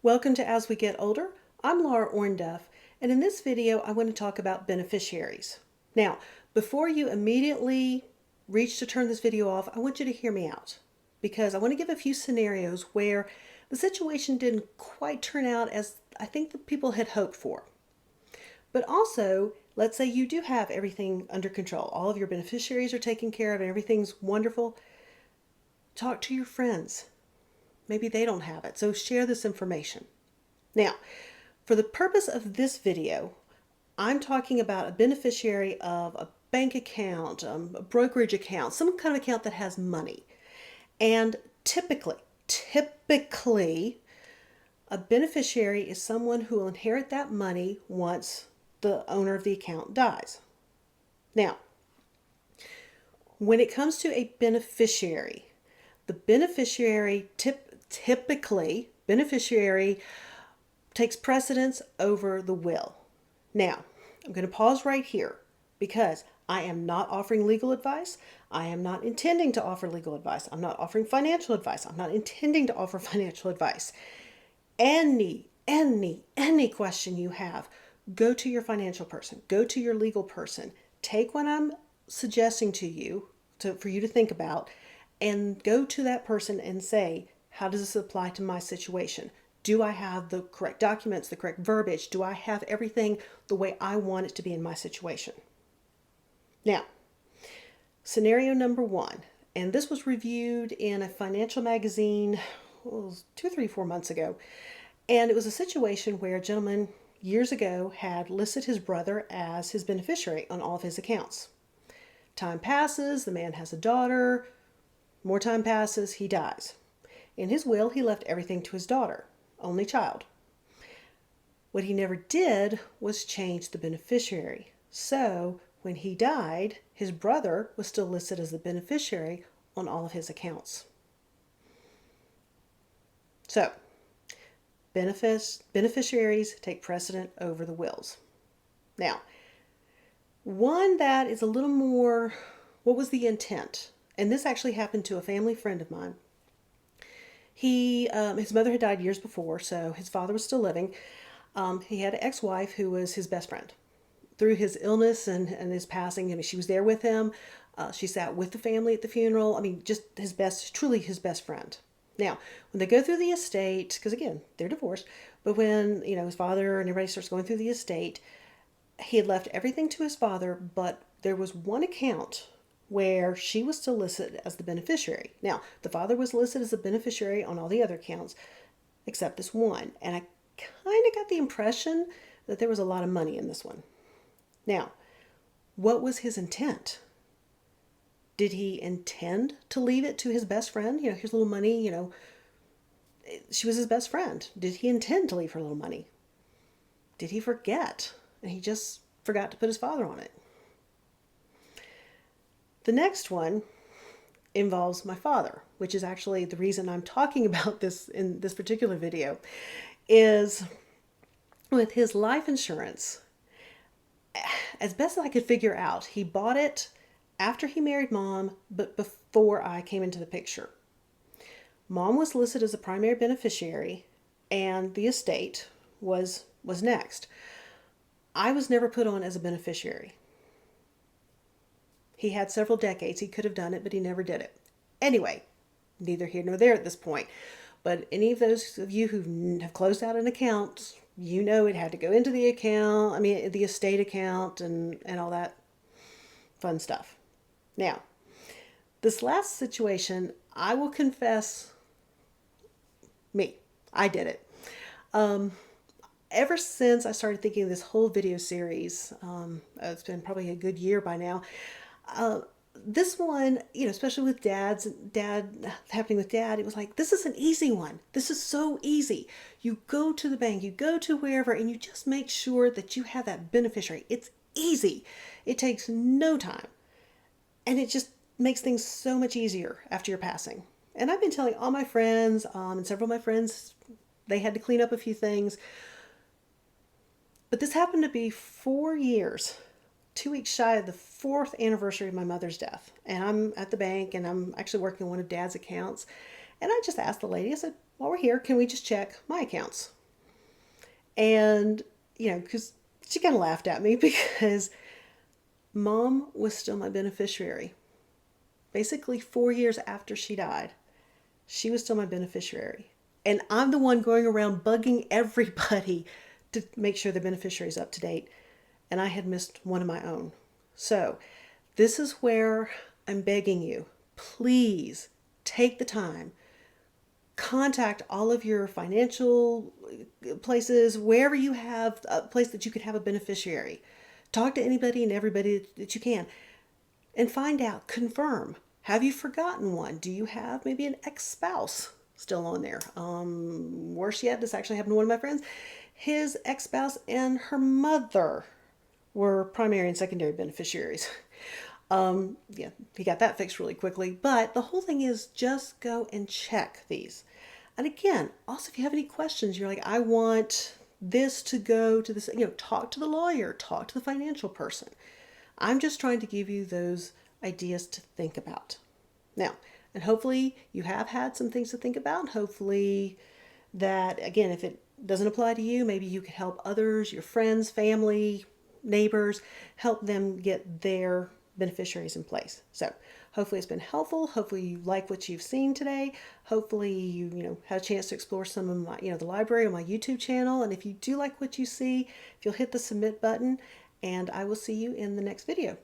Welcome to As We Get Older. I'm Laura Ornduff, and in this video I want to talk about beneficiaries. Now, before you immediately reach to turn this video off, I want you to hear me out because I want to give a few scenarios where the situation didn't quite turn out as I think the people had hoped for. But also, let's say you do have everything under control. All of your beneficiaries are taken care of and everything's wonderful. Talk to your friends. Maybe they don't have it, so share this information. Now, for the purpose of this video, I'm talking about a beneficiary of a bank account, a brokerage account, some kind of account that has money. And typically, a beneficiary is someone who will inherit that money once the owner of the account dies. Now, when it comes to a beneficiary, the beneficiary typically takes precedence over the will. Now, I'm going to pause right here because I am not offering legal advice. I am not intending to offer legal advice. I'm not offering financial advice. I'm not intending to offer financial advice. Any question you have, go to your financial person, go to your legal person, take what I'm suggesting to you for you to think about, and go to that person and say, how does this apply to my situation? Do I have the correct documents, the correct verbiage? Do I have everything the way I want it to be in my situation? Now, scenario number one, and this was reviewed in a financial magazine 2, 3, 4 months ago. And it was a situation where a gentleman years ago had listed his brother as his beneficiary on all of his accounts. Time passes, the man has a daughter. More time passes, he dies. In his will, he left everything to his daughter, only child. What he never did was change the beneficiary. So when he died, his brother was still listed as the beneficiary on all of his accounts. So, beneficiaries take precedent over the wills. Now, one that is a little more, what was the intent? And this actually happened to a family friend of mine. His mother had died years before, so his father was still living. He had an ex-wife who was his best friend. Through his illness and his passing, she was there with him. She sat with the family at the funeral. Just truly his best friend. Now, when they go through the estate, because again, they're divorced, but when, his father and everybody starts going through the estate, he had left everything to his father, but there was one account where she was still listed as the beneficiary. Now, the father was listed as a beneficiary on all the other accounts, except this one. And I kind of got the impression that there was a lot of money in this one. Now, what was his intent? Did he intend to leave it to his best friend? Here's a little money, she was his best friend. Did he intend to leave her a little money? Did he forget? And he just forgot to put his father on it. The next one involves my father, which is actually the reason I'm talking about this in this particular video, is with his life insurance. As best as I could figure out, he bought it after he married Mom, but before I came into the picture. Mom was listed as a primary beneficiary, and the estate was next. I was never put on as a beneficiary. He had several decades. He could have done it, but he never did it. Anyway, neither here nor there at this point. But any of those of you who have closed out an account, it had to go into the account, the estate account and all that fun stuff. Now, this last situation, I will confess, I did it. Ever since I started thinking of this whole video series, it's been probably a good year by now. This one, especially with dad happening with dad, it was like, this is an easy one. This is so easy. You go to the bank, you go to wherever, and you just make sure that you have that beneficiary. It's easy. It takes no time. And it just makes things so much easier after your passing. And I've been telling all my friends, and several of my friends, they had to clean up a few things. But this happened to be 4 years 2 weeks shy of the 4th anniversary of my mother's death. And I'm at the bank and I'm actually working on one of Dad's accounts. And I just asked the lady, I said, while we're here, can we just check my accounts? And, because she kind of laughed at me because mom was still my beneficiary. Basically, 4 years after she died, she was still my beneficiary. And I'm the one going around bugging everybody to make sure the beneficiary is up to date. And I had missed one of my own. So, this is where I'm begging you, please take the time, contact all of your financial places, wherever you have a place that you could have a beneficiary. Talk to anybody and everybody that you can and find out, confirm. Have you forgotten one? Do you have maybe an ex spouse still on there? Worse yet, this actually happened to one of my friends. His ex spouse and her mother were primary and secondary beneficiaries. Yeah, he got that fixed really quickly. But the whole thing is just go and check these. And again, also, if you have any questions, you're like, I want this to go to this, talk to the lawyer, talk to the financial person. I'm just trying to give you those ideas to think about. Now, and hopefully you have had some things to think about. Hopefully that, again, if it doesn't apply to you, maybe you could help others, your friends, family, neighbors, help them get their beneficiaries in place. So hopefully it's been helpful. Hopefully you like what you've seen today. Hopefully you had a chance to explore some of my, the library on my YouTube channel. And if you do like what you see, if you'll hit the submit button, and I will see you in the next video.